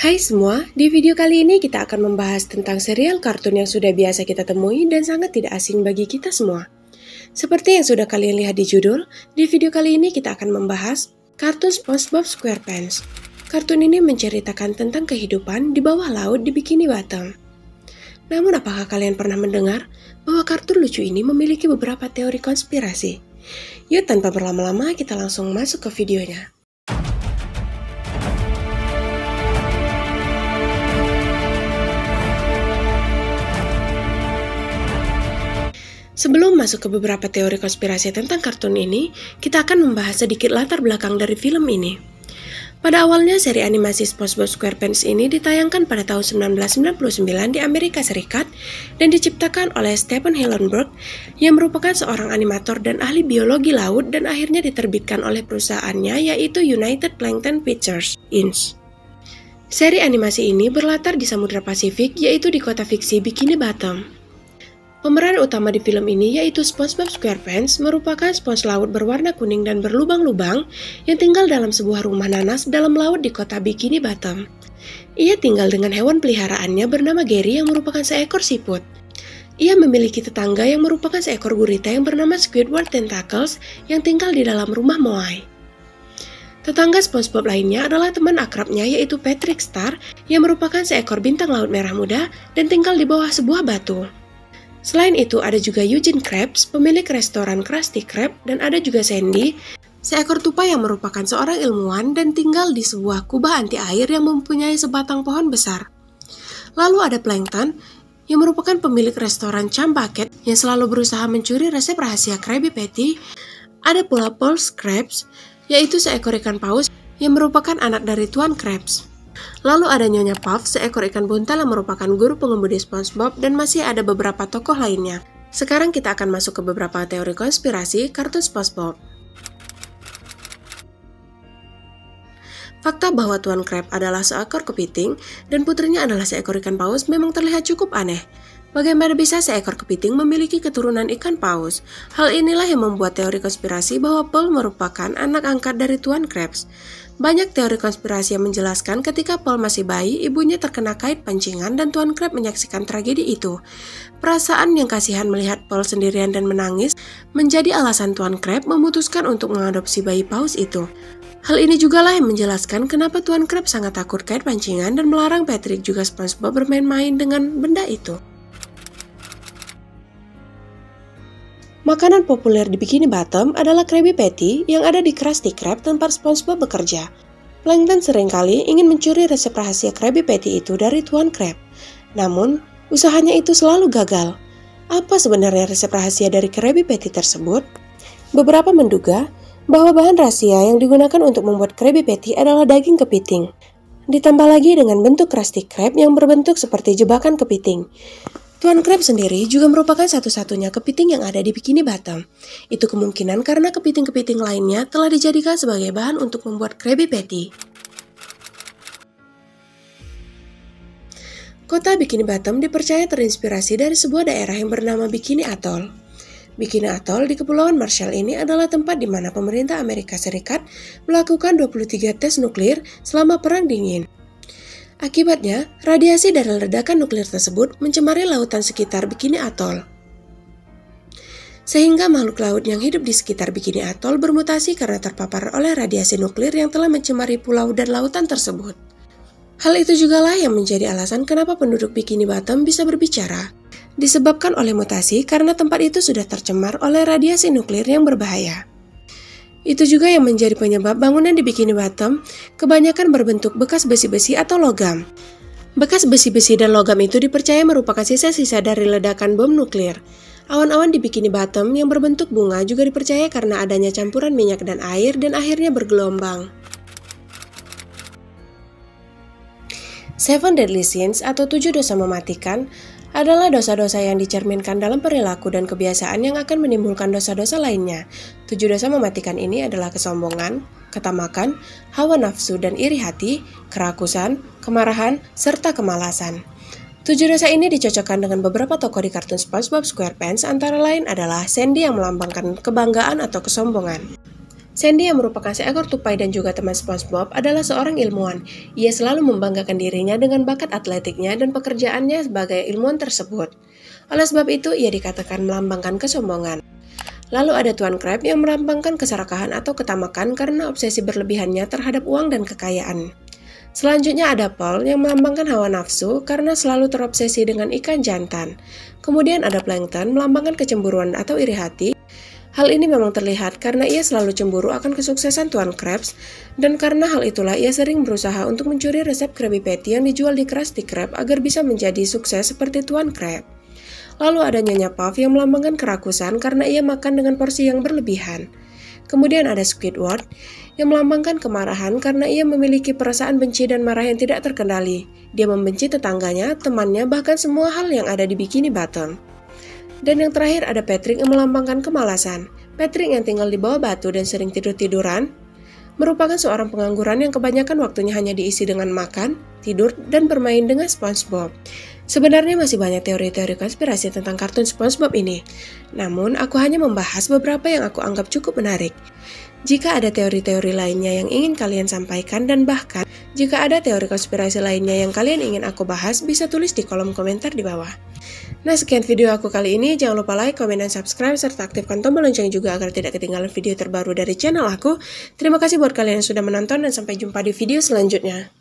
Hai semua, di video kali ini kita akan membahas tentang serial kartun yang sudah biasa kita temui dan sangat tidak asing bagi kita semua. Seperti yang sudah kalian lihat di judul, di video kali ini kita akan membahas kartun SpongeBob SquarePants. Kartun ini menceritakan tentang kehidupan di bawah laut di Bikini Bottom. Namun apakah kalian pernah mendengar bahwa kartun lucu ini memiliki beberapa teori konspirasi? Yuk tanpa berlama-lama kita langsung masuk ke videonya. Sebelum masuk ke beberapa teori konspirasi tentang kartun ini, kita akan membahas sedikit latar belakang dari film ini. Pada awalnya, seri animasi SpongeBob SquarePants ini ditayangkan pada tahun 1999 di Amerika Serikat dan diciptakan oleh Stephen Hillenburg yang merupakan seorang animator dan ahli biologi laut dan akhirnya diterbitkan oleh perusahaannya yaitu United Plankton Pictures, Inc. Seri animasi ini berlatar di Samudra Pasifik yaitu di kota fiksi Bikini Bottom. Pemeran utama di film ini yaitu SpongeBob SquarePants merupakan spons laut berwarna kuning dan berlubang-lubang yang tinggal dalam sebuah rumah nanas dalam laut di kota Bikini Bottom. Ia tinggal dengan hewan peliharaannya bernama Gary yang merupakan seekor siput. Ia memiliki tetangga yang merupakan seekor gurita yang bernama Squidward Tentacles yang tinggal di dalam rumah Moai. Tetangga SpongeBob lainnya adalah teman akrabnya yaitu Patrick Star yang merupakan seekor bintang laut merah muda dan tinggal di bawah sebuah batu. Selain itu, ada juga Eugene Krabs, pemilik restoran Krusty Krab, dan ada juga Sandy, seekor tupai yang merupakan seorang ilmuwan dan tinggal di sebuah kubah anti air yang mempunyai sebatang pohon besar. Lalu ada Plankton, yang merupakan pemilik restoran Chum Bucket yang selalu berusaha mencuri resep rahasia Krabby Patty. Ada pula Paul Krabs, yaitu seekor ikan paus yang merupakan anak dari Tuan Krabs. Lalu ada Nyonya Puff, seekor ikan buntal yang merupakan guru pengemudi SpongeBob dan masih ada beberapa tokoh lainnya. Sekarang kita akan masuk ke beberapa teori konspirasi kartun SpongeBob. Fakta bahwa Tuan Krab adalah seekor kepiting dan putrinya adalah seekor ikan paus memang terlihat cukup aneh. Bagaimana bisa seekor kepiting memiliki keturunan ikan paus? Hal inilah yang membuat teori konspirasi bahwa Paul merupakan anak angkat dari Tuan Krabs. Banyak teori konspirasi yang menjelaskan ketika Paul masih bayi, ibunya terkena kait pancingan dan Tuan Krab menyaksikan tragedi itu. Perasaan yang kasihan melihat Paul sendirian dan menangis menjadi alasan Tuan Krab memutuskan untuk mengadopsi bayi paus itu. Hal ini jugalah yang menjelaskan kenapa Tuan Krab sangat takut kait pancingan dan melarang Patrick juga SpongeBob bermain-main dengan benda itu. Makanan populer di Bikini Bottom adalah Krabby Patty yang ada di Krusty Krab tempat SpongeBob bekerja. Plankton seringkali ingin mencuri resep rahasia Krabby Patty itu dari Tuan Krab. Namun, usahanya itu selalu gagal. Apa sebenarnya resep rahasia dari Krabby Patty tersebut? Beberapa menduga bahwa bahan rahasia yang digunakan untuk membuat Krabby Patty adalah daging kepiting. Ditambah lagi dengan bentuk Krusty Krab yang berbentuk seperti jebakan kepiting. Tuan Krab sendiri juga merupakan satu-satunya kepiting yang ada di Bikini Bottom. Itu kemungkinan karena kepiting-kepiting lainnya telah dijadikan sebagai bahan untuk membuat Krabby Patty. Kota Bikini Bottom dipercaya terinspirasi dari sebuah daerah yang bernama Bikini Atoll. Bikini Atoll di Kepulauan Marshall ini adalah tempat di mana pemerintah Amerika Serikat melakukan 23 tes nuklir selama Perang Dingin. Akibatnya, radiasi dari ledakan nuklir tersebut mencemari lautan sekitar Bikini Atoll. Sehingga makhluk laut yang hidup di sekitar Bikini Atoll bermutasi karena terpapar oleh radiasi nuklir yang telah mencemari pulau dan lautan tersebut. Hal itu jugalah yang menjadi alasan kenapa penduduk Bikini Bottom bisa berbicara. Disebabkan oleh mutasi karena tempat itu sudah tercemar oleh radiasi nuklir yang berbahaya. Itu juga yang menjadi penyebab bangunan di Bikini Bottom kebanyakan berbentuk bekas besi-besi atau logam. Bekas besi-besi dan logam itu dipercaya merupakan sisa-sisa dari ledakan bom nuklir. Awan-awan di Bikini Bottom yang berbentuk bunga juga dipercaya karena adanya campuran minyak dan air dan akhirnya bergelombang. Seven Deadly Sins atau 7 dosa mematikan adalah dosa-dosa yang dicerminkan dalam perilaku dan kebiasaan yang akan menimbulkan dosa-dosa lainnya. 7 dosa mematikan ini adalah kesombongan, ketamakan, hawa nafsu dan iri hati, kerakusan, kemarahan, serta kemalasan. 7 dosa ini dicocokkan dengan beberapa tokoh di kartun SpongeBob SquarePants, antara lain adalah Sandy yang melambangkan kebanggaan atau kesombongan. Sandy yang merupakan seekor tupai dan juga teman SpongeBob adalah seorang ilmuwan. Ia selalu membanggakan dirinya dengan bakat atletiknya dan pekerjaannya sebagai ilmuwan tersebut. Oleh sebab itu, ia dikatakan melambangkan kesombongan. Lalu ada Tuan Crab yang melambangkan keserakahan atau ketamakan karena obsesi berlebihannya terhadap uang dan kekayaan. Selanjutnya ada Paul yang melambangkan hawa nafsu karena selalu terobsesi dengan ikan jantan. Kemudian ada Plankton melambangkan kecemburuan atau iri hati. Hal ini memang terlihat karena ia selalu cemburu akan kesuksesan Tuan Krabs, dan karena hal itulah ia sering berusaha untuk mencuri resep Krabby Patty yang dijual di Krusty Krab agar bisa menjadi sukses seperti Tuan Crab. Lalu ada Nyonya Puff yang melambangkan kerakusan karena ia makan dengan porsi yang berlebihan. Kemudian ada Squidward yang melambangkan kemarahan karena ia memiliki perasaan benci dan marah yang tidak terkendali. Dia membenci tetangganya, temannya, bahkan semua hal yang ada di Bikini Bottom. Dan yang terakhir ada Patrick yang melambangkan kemalasan. Patrick yang tinggal di bawah batu dan sering tidur-tiduran merupakan seorang pengangguran yang kebanyakan waktunya hanya diisi dengan makan, tidur, dan bermain dengan SpongeBob. Sebenarnya masih banyak teori-teori konspirasi tentang kartun SpongeBob ini. Namun, aku hanya membahas beberapa yang aku anggap cukup menarik. Jika ada teori-teori lainnya yang ingin kalian sampaikan dan bahkan jika ada teori konspirasi lainnya yang kalian ingin aku bahas, bisa tulis di kolom komentar di bawah. Nah, sekian video aku kali ini. Jangan lupa like, komen, dan subscribe, serta aktifkan tombol lonceng juga agar tidak ketinggalan video terbaru dari channel aku. Terima kasih buat kalian yang sudah menonton dan sampai jumpa di video selanjutnya.